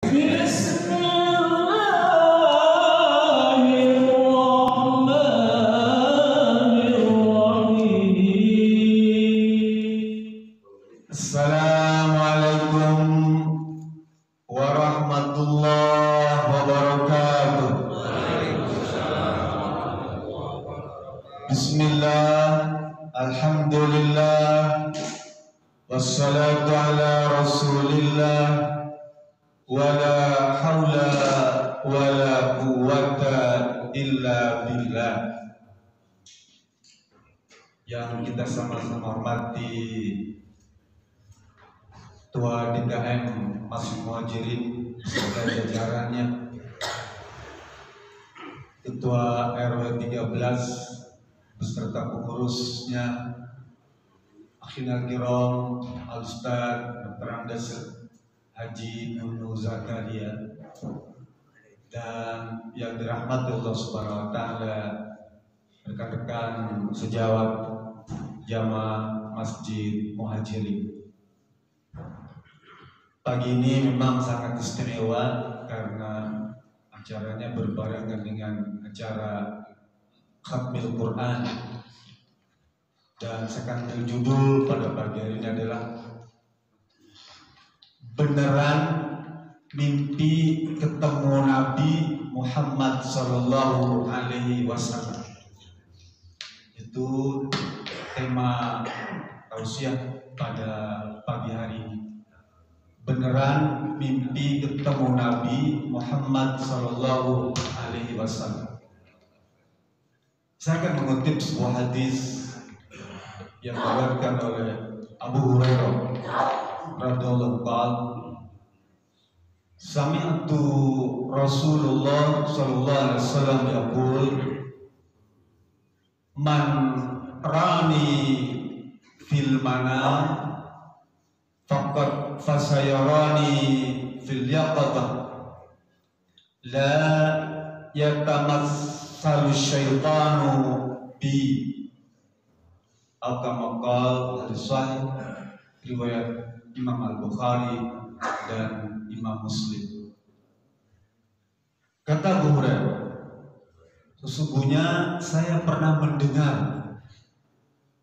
Assalamualaikum warahmatullahi wabarakatuh. Bismillah, alhamdulillah, wassalatu ala rasulillah, wala hawla wala quwwata illa billah. Yang kita sama-sama hormati Ketua DKM Masjid Muhajirin beserta jajarannya, Ketua RW 13 beserta pengurusnya, Akhirul Kiram Al-Ustaz Dr. Andes Haji Nunu Zakaria, dan yang dirahmati Allah Subhanahu wa Ta'ala, rekan-rekan sejawat jamaah Masjid Muhajirin. Pagi ini memang sangat istimewa karena acaranya berbarengan dengan acara Khatmil Quran, dan saya akan berjudul pada pagi hari ini adalah beneran mimpi ketemu Nabi Muhammad Sallallahu Alaihi Wasallam. Itu tema tausiah pada pagi hari ini. Beneran mimpi ketemu Nabi Muhammad Sallallahu Alaihi Wasallam. Saya akan mengutip sebuah hadis yang diriwayatkan oleh Abu Hurairah radhiyallahu anhu. Sami'tu Rasulullah sallallahu alaihi wasallam yaqul, man rani fil manam faqad fasayarani fil yaqadah la yatamassalu syaitanu bi, atau maqal hadis sahih riwayat Imam Al-Bukhari dan Imam Muslim. Kata Abu Hurairah, sesungguhnya saya pernah mendengar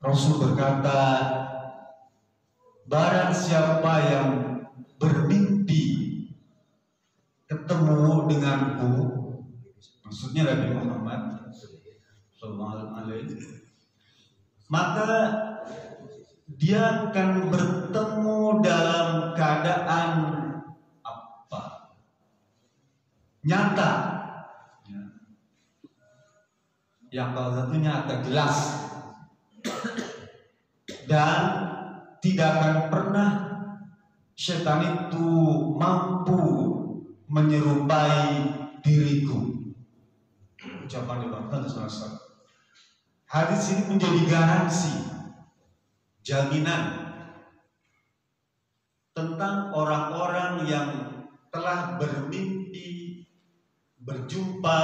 Rasul berkata, barang siapa yang bermimpi ketemu denganku, maksudnya Nabi Muhammad sallallahu alaihi, maka dia akan bertemu dalam keadaan apa? Nyata. Yang satu nyata, jelas, dan tidak akan pernah setan itu mampu menyerupai diriku. Ucapan Imam Al-Bukhari. Hadis ini menjadi garansi, jaminan tentang orang-orang yang telah bermimpi berjumpa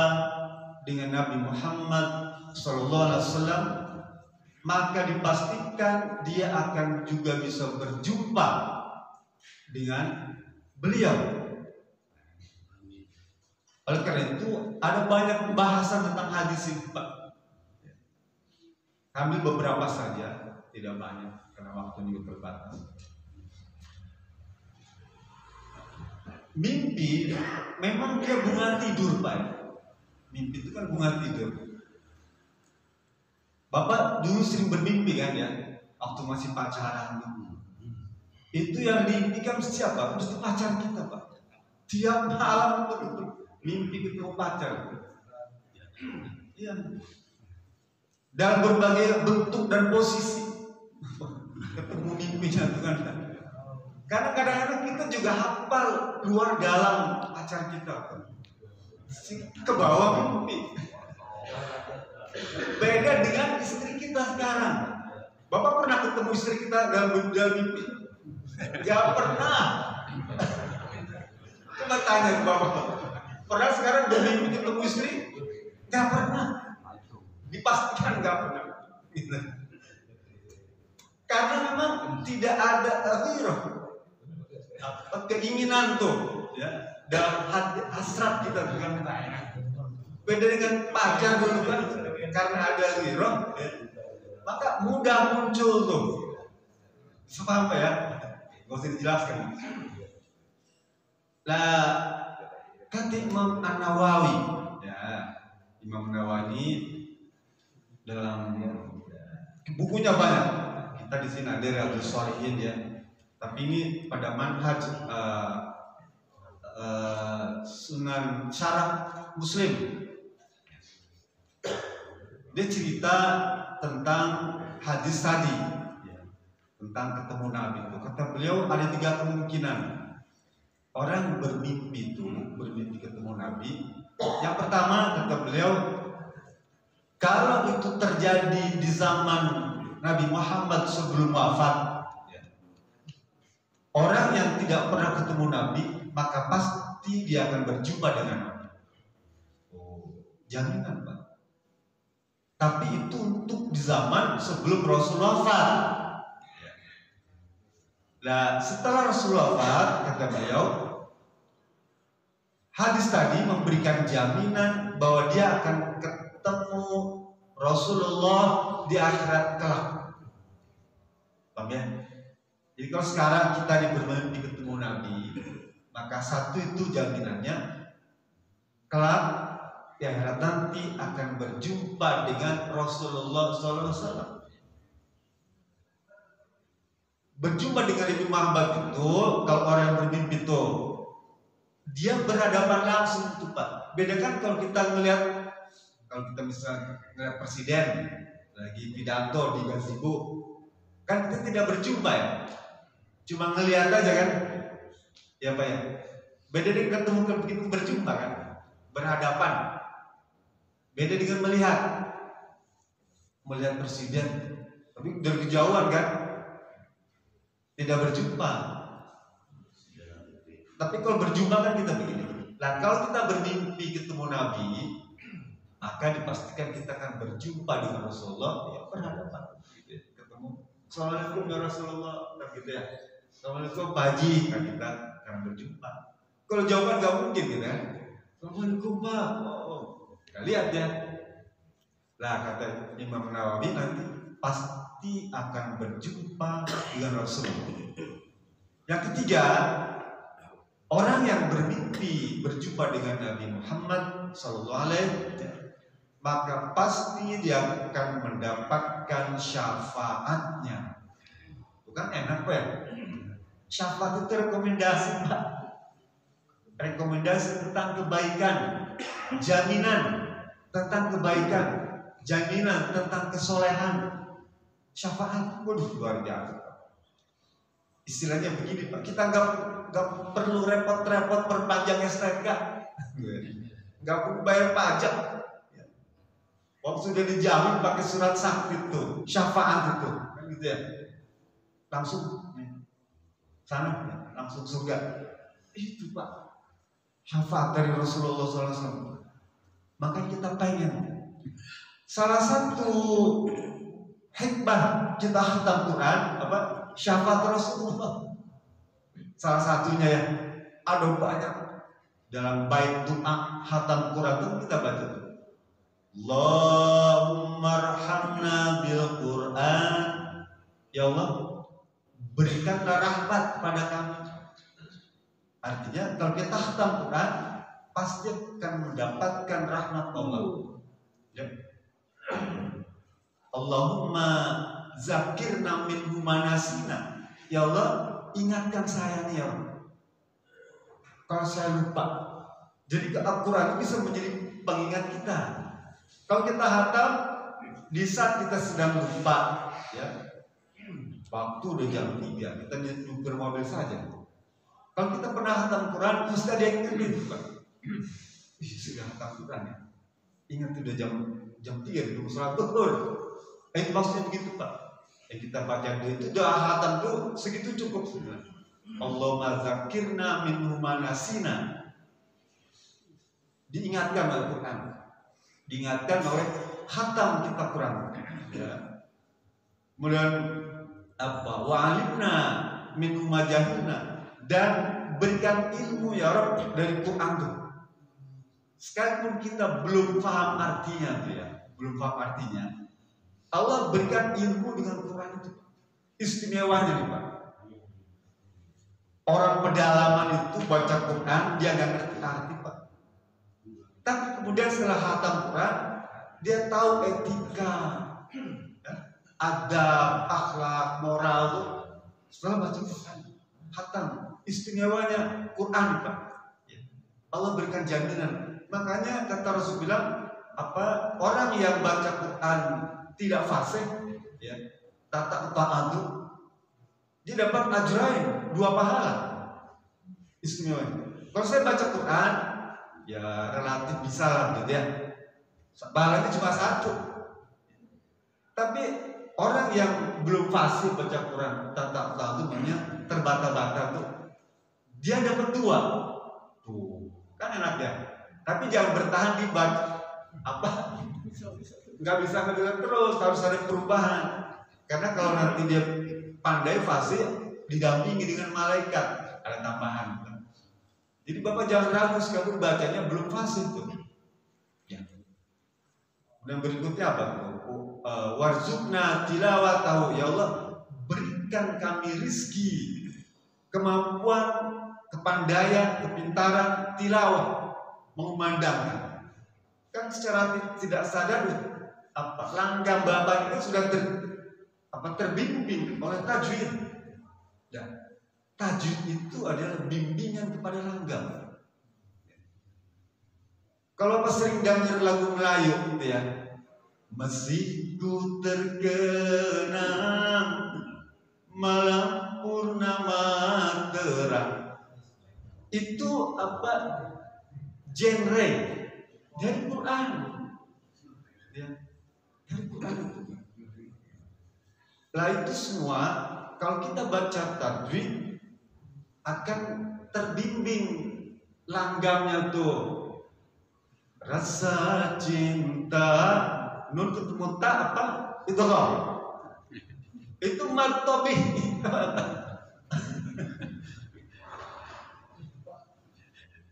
dengan Nabi Muhammad SAW, maka dipastikan dia akan juga bisa berjumpa dengan beliau. Oleh karena itu ada banyak pembahasan tentang hadis ini, Pak. Ambil beberapa saja, tidak banyak karena waktunya terbatas. Mimpi memang dia bunga tidur, Pak. Mimpi itu kan bunga tidur. Bapak dulu sering bermimpi kan ya, waktu masih pacaran. Itu yang diimpikan siapa? Mesti pacar kita, Pak. Tiap malam itu mimpi ketemu pacar. Iya. Dalam berbagai bentuk dan posisi ketemu mimpinya itu kan. Karena kadang-kadang kita juga hafal luar dalam pacar kita, ke bawah mimpi. Beda dengan istri kita sekarang. Bapak pernah ketemu istri kita dalam mimpi? Gak pernah. Coba tanya ke Bapak, pernah sekarang udah mimpi ketemu istri? Gak pernah. Dipastikan gak pernah. Karena memang tidak ada keinginan tuh ya, dalam hati hasrat kita dengan beda dengan pacar dulu kan, karena ada ghirah, ya, maka mudah muncul tuh. Paham ya? Gak usah dijelaskan. Lah kata Imam An-Nawawi, ya, Imam Nawawi dalam bukunya banyak. Kita di sini ada Riyadhus Shalihin ya. Tapi ini pada manhaj Sunan Syarah Muslim. Dia cerita tentang hadis tadi, tentang ketemu Nabi itu. Kata beliau ada 3 kemungkinan orang bermimpi itu, bermimpi ketemu Nabi. Yang pertama kata beliau, kalau itu terjadi di zaman Nabi Muhammad sebelum wafat, orang yang tidak pernah ketemu Nabi, maka pasti dia akan berjumpa dengan Nabi. Oh, jaminan Pak. Tapi itu untuk di zaman sebelum Rasul wafat. Nah, setelah Rasul wafat, kata beliau, hadis tadi memberikan jaminan bahwa dia akan ketemu Rasulullah di akhirat kelak. Paham ya? Jadi kalau sekarang kita bermimpi ketemu Nabi, maka satu itu jaminannya kelak di akhirat nanti akan berjumpa dengan Rasulullah SAW. Berjumpa dengan Nabi Muhammad itu, kalau orang yang bermimpi itu, dia berhadapan langsung tuh Pak. Beda kan kalau kita ngelihat, kalau kita misalnya ngelihat presiden lagi pidato di gazebo, kan kita tidak berjumpa ya, cuma ngelihat aja kan, ya Pak ya. Beda dengan ketemu begitu berjumpa kan, berhadapan. Beda dengan melihat presiden, tapi dari kejauhan kan, tidak berjumpa. Tapi kalau berjumpa kan kita begini. Nah kalau kita bermimpi ketemu Nabi, maka dipastikan kita akan berjumpa dengan Rasulullah, ya berhadapan, gitu ya. Ketemu, Assalamualaikum ya Rasulullah, kan gitu ya. Assalamualaikum Pak Haji, kan kita akan berjumpa. Kalau jawaban nggak mungkin gitu kan. Assalamualaikum Pak. Oh, kita lihat ya. Lah kata Imam Nawawi nanti pasti akan berjumpa dengan Rasulullah. Yang ketiga, orang yang bermimpi berjumpa dengan Nabi Muhammad SAW, maka pasti dia akan mendapatkan syafaatnya. Bukan enak Pak ya? Syafaat itu rekomendasi Pak. Rekomendasi tentang kebaikan, jaminan tentang kebaikan, jaminan tentang kesolehan. Syafaat, waduh luar biasa. Istilahnya begini Pak, kita nggak perlu repot-repot perpanjang STNK, nggak perlu bayar pajak. Waktu sudah dijamin pakai surat sakit tuh, syafaat itu, kan gitu ya. Langsung sana, langsung surga. Itu Pak, syafaat dari Rasulullah SAW. Maka kita pengen. Salah satu hikmah kita khatam Quran apa? Syafaat Rasulullah. Salah satunya ya, ada banyak dalam bait doa khatam Quran itu kita baca. Allahumma arhamna bil Quran. Ya Allah, berikanlah rahmat pada kami. Artinya kalau kita khatam Quran pasti akan mendapatkan rahmat Allah. Ya. Allahumma zakirna minhu manasina. Ya Allah, ingatkan saya nih ya Allah, kalau saya lupa. Jadi Al-Quran bisa menjadi pengingat kita. Kalau kita hatam di saat kita sedang lupa, ya, waktu udah jam 3, kita nyuper mobil saja. Kalau kita pernah hatam Quran, mesti ada yang ingetin Pak. Sudah hatam Quran ya. Ingat udah jam 3 itu sholat zuhur. Itu maksudnya begitu Pak. Yang kita baca itu doa hatam itu segitu cukup sudah. Allahumma zakirna minhu manasina. Diingatkan Al-Quran, diingatkan oleh khatam kita Quran. Ya. Kemudian apa? Wa alimna minhu majahilna, dan berikan ilmu ya Rabb dari Quran tuh. Sekalipun kita belum paham artinya tuh ya, belum paham artinya, Allah berikan ilmu dengan Quran itu. Istimewanya nih Pak. Orang pedalaman itu baca Quran dia nggak ngerti arti Pak. Tapi kemudian setelah hatam Quran dia tahu etika, adab, akhlak, moral tuh setelah baca Quran. Hatam, istimewanya Quran Pak. Allah berikan jaminan. Makanya kata Rasul bilang apa, orang yang baca Quran tidak fasih ya, tata ta'atu, dia dapat ajrain, 2 pahala. Istimewa. Kalau saya baca Quran ya relatif bisa lah gitu ya, pahalanya cuma 1. Tapi orang yang belum fasih baca Quran tata ta'atu, namanya terbata-bata tuh, dia dapat 2 tuh, kan enak ya. Tapi jangan bertahan di apa, nggak bisa terus, harus ada perubahan. Karena kalau nanti dia pandai fasih, didampingi dengan malaikat, ada tambahan. Jadi Bapak jangan ragu sekali bacanya belum fasih tuh. Ya. Dan berikutnya apa? Warzuqna tilawatahu, ya Allah berikan kami rizki, kemampuan, kepandaian, kepintaran tilawah, mengumandangkan. Kan secara tidak sadar apa langgam Bapak itu sudah terbimbing oleh tajwid. Dan tajwid itu adalah bimbingan kepada langgam. Kalau Pak sering dengar lagu Melayu gitu ya, masih ku terkenang malam purnama terang, itu apa? Genre dari Quran ya, dari Quran. Lah itu semua kalau kita baca tajwid akan terbimbing langgamnya tuh. Rasa cinta nun ketemu tak apa itu kok, itu martobi.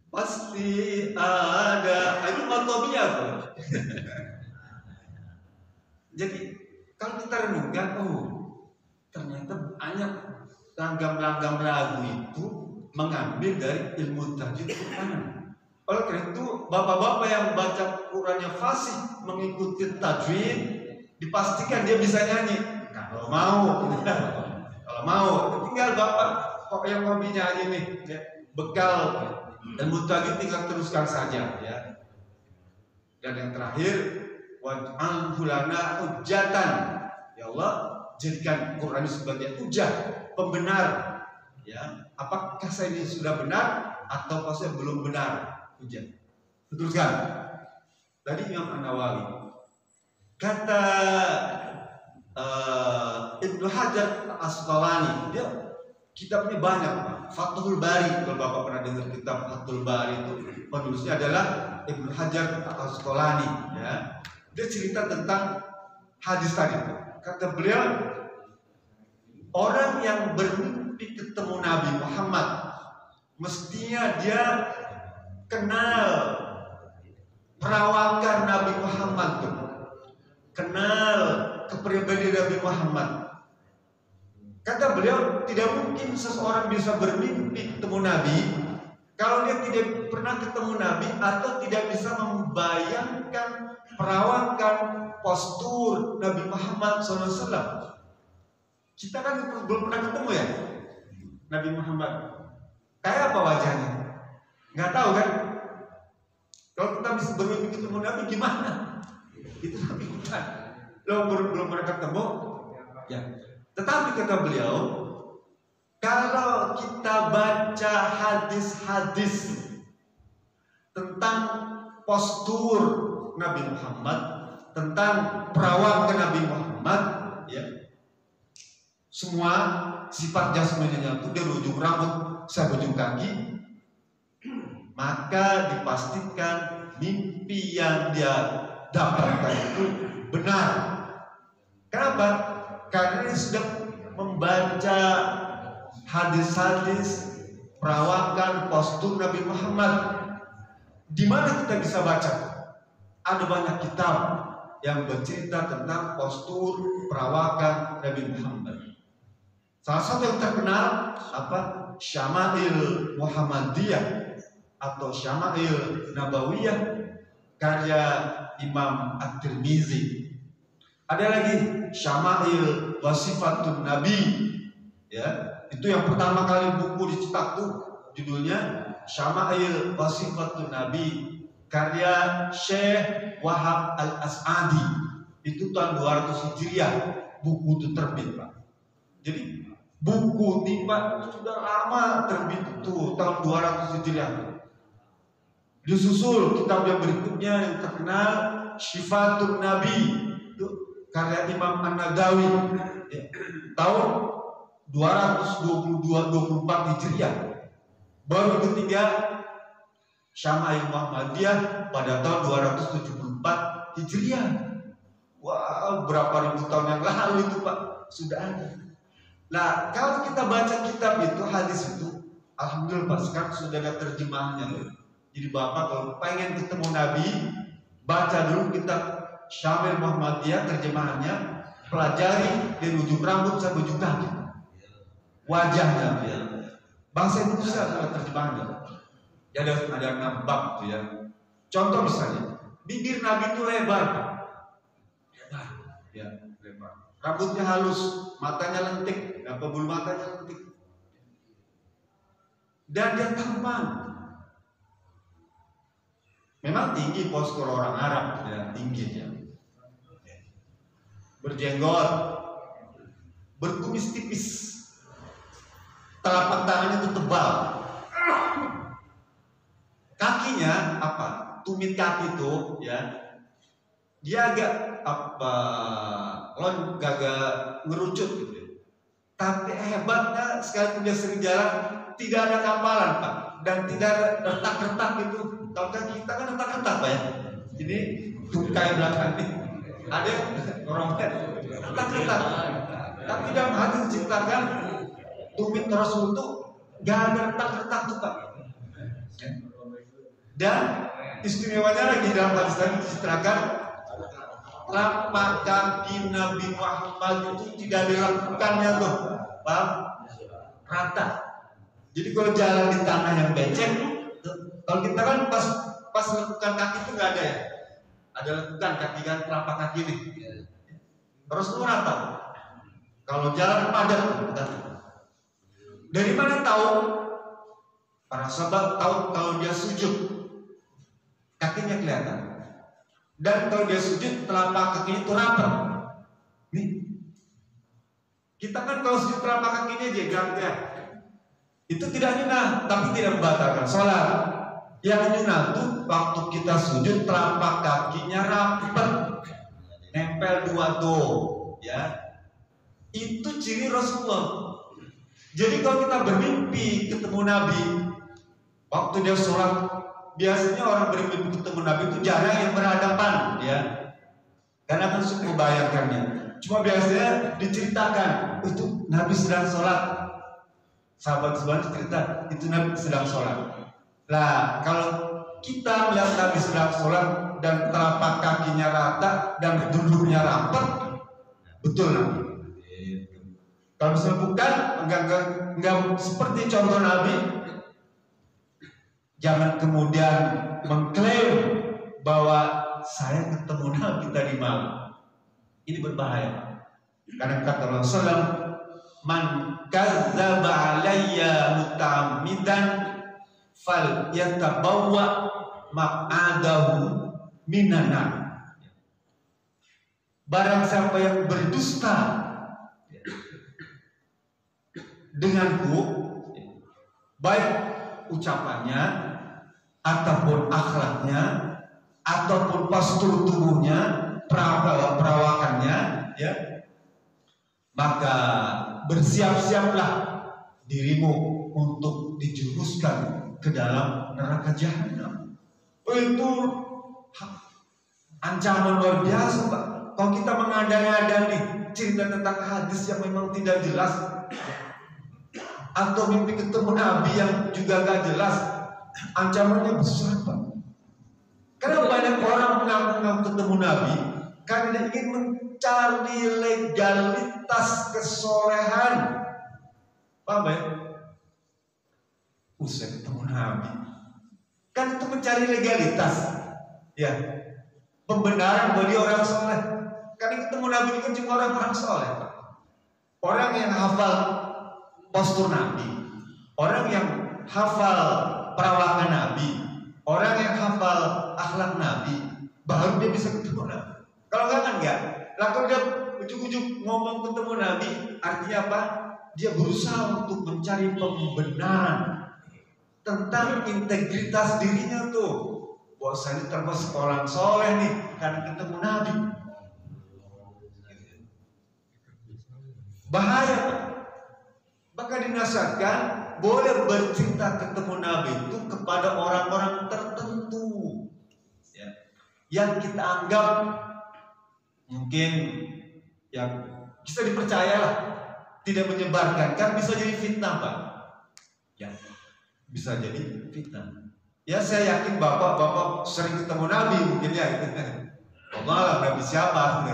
Pasti ada, itu matobia tuh. Jadi kalau kita renungkan, ternyata banyak langgam-langgam lagu itu mengambil dari ilmu tajwid Quran. Oleh karena itu, bapak-bapak yang baca Qurannya fasih mengikuti tajwid, dipastikan dia bisa nyanyi. Kalau mau, tinggal bapak kok yang hobi nyanyi nih, ya, bekal ilmu tajwid tinggal teruskan saja ya. Dan yang terakhir, waj'alhu lana hujjatan, ya Allah jadikan Quran sebagai hujjah, pembenar ya. Apakah saya ini sudah benar atau saya belum benar? Hujjah. Teruskan. Tadi Imam An-Nawawi kata Ibnu Hajar Al-Asqalani, dia kitabnya banyak, Fathul Bari. Kalau Bapak pernah dengar kitab Fathul Bari itu, penulisnya adalah Ibnu Hajar Al-Asqalani ya. Dia cerita tentang hadis tadi. Kata beliau, orang yang bermimpi ketemu Nabi Muhammad mestinya dia kenal perawakan Nabi Muhammad tuh, kenal kepribadian Nabi Muhammad. Kata beliau, tidak mungkin seseorang bisa bermimpi ketemu Nabi kalau dia tidak pernah ketemu Nabi atau tidak bisa membayangkan perawakan postur Nabi Muhammad SAW. Kita kan belum pernah ketemu ya Nabi Muhammad. Kayak apa wajahnya? Nggak tahu kan? Kalau kita bisa bermimpi ketemu Nabi gimana? Itu Nabi kita. Lo belum pernah ketemu? Ya. Tetapi kata beliau, kalau kita baca hadis-hadis tentang postur Nabi Muhammad, tentang perawakan Nabi Muhammad, ya, semua sifat jasmaninya itu dari ujung rambut sampai ujung kaki, maka dipastikan mimpi yang dia dapatkan itu benar. Kenapa? Karena dia sudah membaca hadis-hadis perawakan postur Nabi Muhammad. Di mana kita bisa baca? Ada banyak kitab yang bercerita tentang postur perawakan Nabi Muhammad. Salah satu yang terkenal apa? Syama'il Muhammadiyah atau Syama'il Nabawiyah karya Imam At-Tirmizi. Ada lagi Syama'il Wasifatun Nabi, ya, itu yang pertama kali buku dicetak tuh, judulnya Syama'il Wasifatun Nabi karya Syekh Wahab Al-As'adi. Itu tahun 200 Hijriah buku itu terbit, Pak. Jadi buku ini Pak sudah lama terbit itu tahun 200 Hijriah. Disusul kitab yang berikutnya yang terkenal Syifatun Nabi, itu karya Imam An-Nadawi, ya, tahun 222-24 Hijriah. Baru ketiga Syama'il Muhammadiyah pada tahun 274 Hijriah. Wah, berapa ribu tahun yang lalu itu Pak sudah ada. Nah, kalau kita baca kitab itu, hadis itu, alhamdulillah Pak, sekarang sudah ada terjemahannya. Jadi Bapak kalau pengen ketemu Nabi, baca dulu kitab Syama'il Muhammadiyah terjemahannya, pelajari dari ujung rambut sampai ujung kaki, wajahnya, ya. Bahasa Indonesia adalah terjemahannya. Ya ada 6 bab gitu ya. Contoh misalnya, bibir Nabi itu lebar, ya, lebar. Rambutnya halus, matanya lentik, bulu matanya lentik, dan dia tampan. Memang tinggi postur orang Arab, ya, tinggi ya. Berjenggot, berkumis tipis, telapak tangannya itu tebal. Kakinya apa? Tumit kaki itu, ya, dia agak apa? Agak ngerucut gitu. Tapi hebatnya sekalipun dia sering jalan, tidak ada kampalan Pak, dan tidak ada retak-retak gitu. Kalau kita kan retak-retak Pak ya. Ini tungkai belakang ini ada orang retak-retak. Tapi dalam hadis diciptakan tumit Rasul itu gak ada retak-retak tuh Pak. Dan istimewanya lagi dalam hadis tadi diceritakan telapak kaki Nabi Muhammad itu tidak dilakukannya tuh, Pak, rata. Jadi kalau jalan di tanah yang becek, kalau kita kan pas lakukan kaki itu nggak ada ya, ada lakukan kaki kan, telapak kaki ini, terus itu rata. Kalau jalan padat, dari mana tahu? Para sahabat tahu kalau dia sujud, kakinya kelihatan. Dan kalau dia sujud, telapak kakinya itu rapat. Nih, kita kan kalau sujud telapak kakinya aja gantian, itu tidak nyunah, tapi tidak membatalkan sholat. Yang nyunah itu waktu kita sujud telapak kakinya rapat, nempel dua tuh, ya. Itu ciri Rasulullah. Jadi kalau kita bermimpi ketemu Nabi, waktu dia sholat, biasanya orang bermimpi ketemu Nabi itu jarang yang berhadapan, ya, karena kan suka membayangkannya. Cuma biasanya diceritakan itu Nabi sedang sholat, sahabat-sahabat cerita itu Nabi sedang sholat. Nah, kalau kita melihat Nabi sedang sholat dan telapak kakinya rata dan duduknya rapat, betul Nabi. Kalau misalnya bukan, enggak seperti contoh Nabi, jangan kemudian mengklaim bahwa saya ketemu Nabi tadi malam. Ini berbahaya. Karena kata Rasulullah, man kadzdzaba alayya muta'ammidan fal yatabawwa maq'adahu minan nar. Barang siapa yang berdusta denganku, baik ucapannya ataupun akhlaknya ataupun postur tubuhnya, perawakannya, ya, maka bersiap-siaplah dirimu untuk dijerumuskan ke dalam neraka jahanam. Itu ancaman luar biasa Pak. Kalau kita mengada-ngada nih cerita tentang hadis yang memang tidak jelas, atau mimpi ketemu Nabi yang juga gak jelas, ancamannya besar Pak. Karena banyak orang mengaku-ngaku ketemu Nabi karena ingin mencari legalitas kesolehan. Paham ya? Usai ketemu Nabi, kan itu mencari legalitas, ya, pembenaran bagi orang soleh. Karena ketemu Nabi ini kan cuma orang-orang soleh, orang yang hafal postur Nabi, orang yang hafal perawakan Nabi, orang yang hafal akhlak Nabi, baru dia bisa ketemu Nabi. Kalau enggak. Lah kalau dia ujuk-ujuk ngomong ketemu Nabi, artinya apa? Dia berusaha untuk mencari pembenaran tentang integritas dirinya tuh. Bahwa saya termasuk orang soleh nih karena ketemu Nabi. Bahaya Pak. Maka dinasihatkan boleh bercerita ketemu Nabi itu kepada orang-orang tertentu, ya, yang kita anggap mungkin yang bisa dipercaya lah, tidak menyebarkan, kan bisa jadi fitnah Pak, ya, bisa jadi fitnah. Ya saya yakin bapak sering ketemu Nabi mungkin ya, Allah Nabi siapa?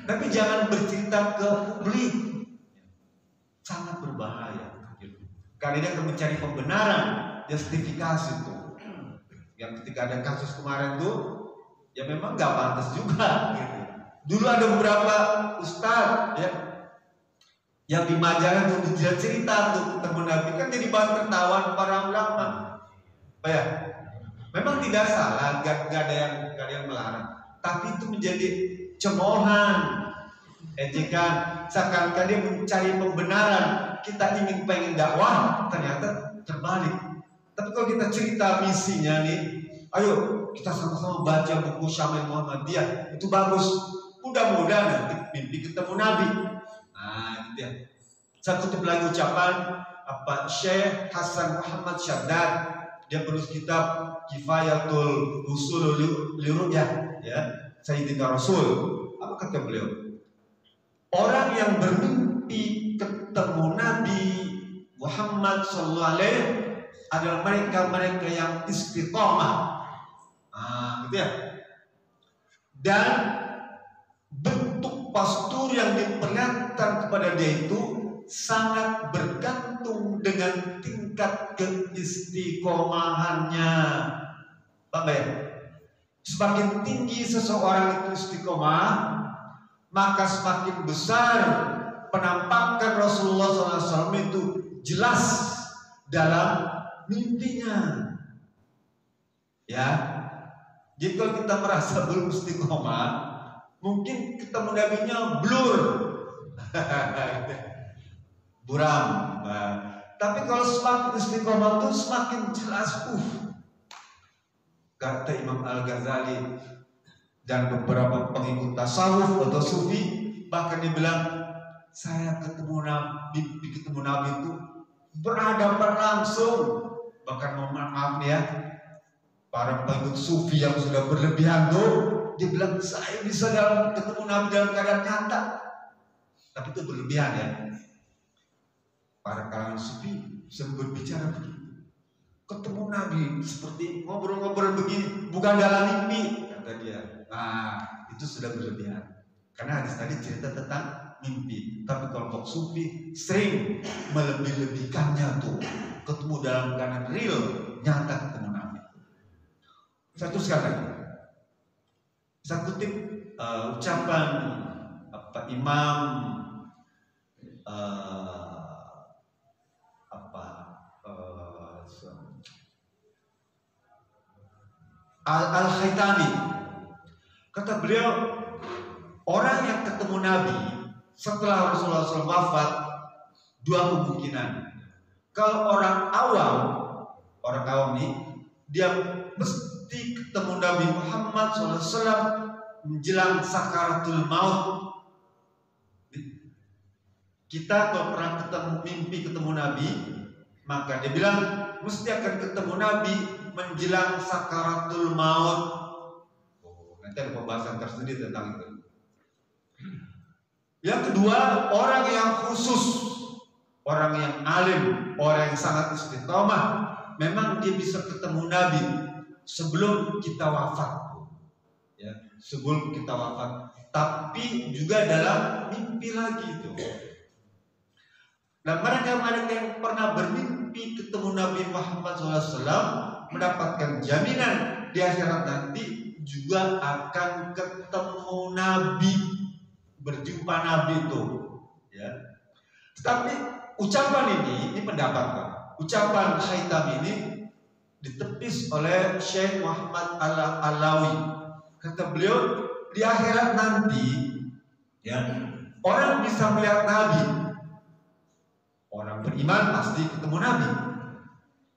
Tapi jangan bercerita ke publik, sangat berbahaya. Karena dia akan mencari pembenaran, justifikasi itu. Yang ketika ada kasus kemarin tuh, ya memang gak pantas juga. Gitu. Dulu ada beberapa ustaz, ya, yang di majalah tuh cerita tuh ketemu Nabi, kan jadi bahan tertawan para ulama. Ya, memang tidak salah, gak ada yang melarang. Tapi itu menjadi cemoohan, ejekan, seakan-akan dia mencari pembenaran. Kita pengen dakwah, ternyata terbalik. Tapi kalau kita cerita misinya nih, ayo kita sama-sama baca buku Syamil Muhammadiyah, itu bagus. Mudah-mudahan nanti mimpi ketemu Nabi. Nah, gitu ya. Saya kutip lagi ucapan Syekh Hasan Muhammad Syaddad. Dia penulis kitab Kifayatul Usul Liru'yah, ya, Sayyidina Rasul. Apa kata beliau? Orang yang bermimpi ketemu Nabi Muhammad SAW adalah mereka yang istiqomah. Gitu ya. Dan bentuk postur yang diperlihatkan kepada dia itu sangat bergantung dengan tingkat keistiqomahannya. Paham ya? Semakin tinggi seseorang itu istiqomah, maka semakin besar penampakan Rasulullah SAW itu jelas dalam mimpinya. Ya, jadi kalau kita merasa belum istiqomah, mungkin ketemu Nabinya blur, buram. Tapi kalau semakin istiqomah itu semakin jelas. Kata Imam Al-Ghazali dan beberapa pengikut tasawuf atau sufi, bahkan dia bilang, saya ketemu Nabi itu berhadapan langsung. Bahkan maaf ya, para pengikut sufi yang sudah berlebihan tuh, dia bilang saya bisa ketemu Nabi dalam keadaan nyata. Tapi itu berlebihan ya. Para kalangan sufi sering berbicara begitu. Ketemu Nabi seperti ngobrol-ngobrol begini, bukan dalam mimpi, kata dia. Nah, itu sudah berlebihan. Karena hadis tadi cerita tentang mimpi. Tapi kelompok sufi sering melebih-lebihkannya tuh. Ketemu dalam keadaan real, nyata ketemu Nabi. Satu sekali lagi. Saya kutip ucapan Imam Al-Khaytami. Kata beliau, orang yang ketemu Nabi setelah Rasulullah SAW wafat, dua kemungkinan. Kalau orang awam nih, dia mesti ketemu Nabi Muhammad SAW menjelang sakaratul maut. Kita kalau pernah mimpi ketemu Nabi, maka dia bilang mesti akan ketemu Nabi menjelang sakaratul maut. Nanti ada pembahasan tersendiri tentang itu. Yang kedua, orang yang khusus, orang yang alim, orang yang sangat istiqomah. Memang dia bisa ketemu Nabi sebelum kita wafat, ya, sebelum kita wafat. Tapi juga dalam mimpi lagi itu. Dan mereka yang pernah bermimpi ketemu Nabi Muhammad SAW mendapatkan jaminan di akhirat nanti juga akan ketemu Nabi, berjumpa Nabi itu, ya. Tetapi ucapan ini pendapat Pak. Ucapan Haythami ini ditepis oleh Syekh Muhammad Al-Alawi. Kata beliau, di akhirat nanti, ya, orang bisa melihat Nabi. Orang beriman pasti ketemu Nabi.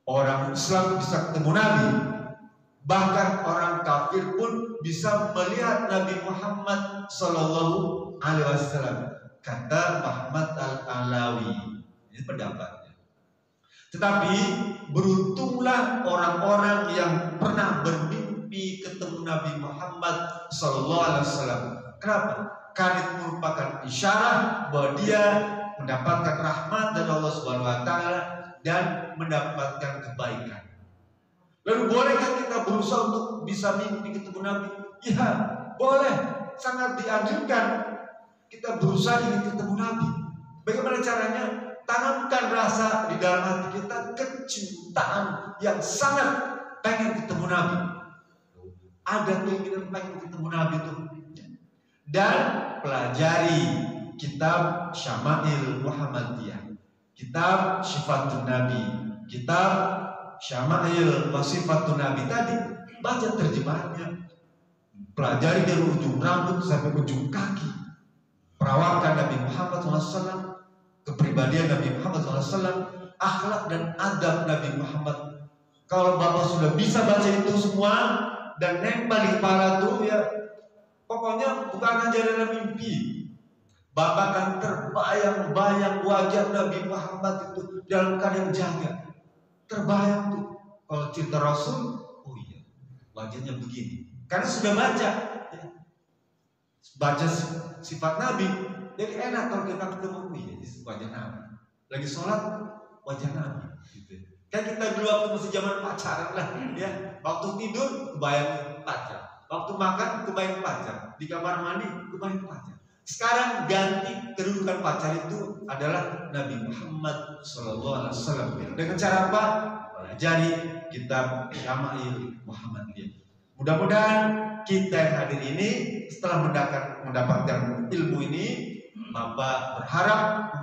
Orang Islam bisa ketemu Nabi. Bahkan orang kafir pun bisa melihat Nabi Muhammad Sallallahu Alaihi Wasallam. Kata Muhammad Al-Alawi. Ini pendapatnya. Tetapi beruntunglah orang-orang yang pernah bermimpi ketemu Nabi Muhammad Sallallahu Alaihi Wasallam. Kenapa? Karena itu merupakan isyarat bahwa dia mendapatkan rahmat dari Allah Subhanahu Wa Taala dan mendapatkan kebaikan. Lalu bolehkah kita berusaha untuk bisa mimpi ketemu Nabi? Ya, boleh. Sangat dianjurkan kita berusaha ingin ketemu Nabi. Bagaimana caranya? Tanamkan rasa di dalam hati kita kecintaan yang sangat pengen ketemu Nabi. Ada keinginan pengen ketemu Nabi itu. Dan pelajari kitab Syama'il Muhammadiyah, kitab Syifatun Nabi, kitab Syama'il Wasifatun Nabi tadi. Baca terjemahannya, pelajari dari ujung rambut sampai ujung kaki perawakan Nabi Muhammad SAW, kepribadian Nabi Muhammad SAW, akhlak dan adab Nabi Muhammad. Kalau Bapak sudah bisa baca itu semua dan nempel di kepala tuh, ya pokoknya bukan aja dalam mimpi, Bapak akan terbayang-bayang wajah Nabi Muhammad itu dalam keadaan jaga. Terbayang tuh. Kalau cerita Rasul, oh iya, wajahnya begini. Karena sudah baca, ya. Baca sifat Nabi, jadi enak kalau kita ketemu, iya, wajah Nabi. Lagi sholat, wajah Nabi. Gitu. Kayak kita dulu waktu masih zaman pacaran lah, ya. Waktu tidur, kebayang pacar. Waktu makan, kebayang pacar. Di kamar mandi, kebayang pacar. Sekarang ganti kedudukan pacar itu adalah Nabi Muhammad SAW. Dengan cara apa? Pelajari kitab Syama'il Muhammadiyah. Mudah-mudahan kita yang hadir ini setelah mendapatkan ilmu ini, Bapak berharap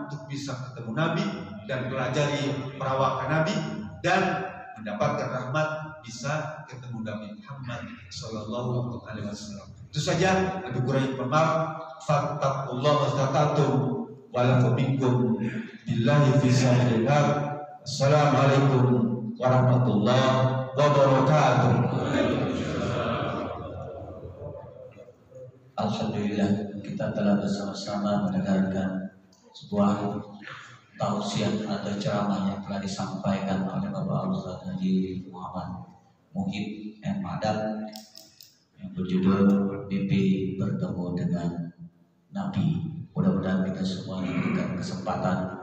untuk bisa ketemu Nabi dan pelajari perawakan Nabi dan mendapatkan rahmat bisa ketemu Nabi Muhammad Sallallahu Alaihi Wasallam. Itu saja. Lebih kurang bermaaf. Fattakullah wastata'tum walakum minkum billahi fi sabilillah. Assalamualaikum warahmatullahi wabarakatuh. Alhamdulillah, kita telah bersama-sama mendengarkan sebuah tausiah atau ceramah yang telah disampaikan oleh Bapak Ustaz Haji Muhammad Muhib M. Madad yang berjudul Mimpi Bertemu Dengan Nabi. Mudah-mudahan kita semua diberikan kesempatan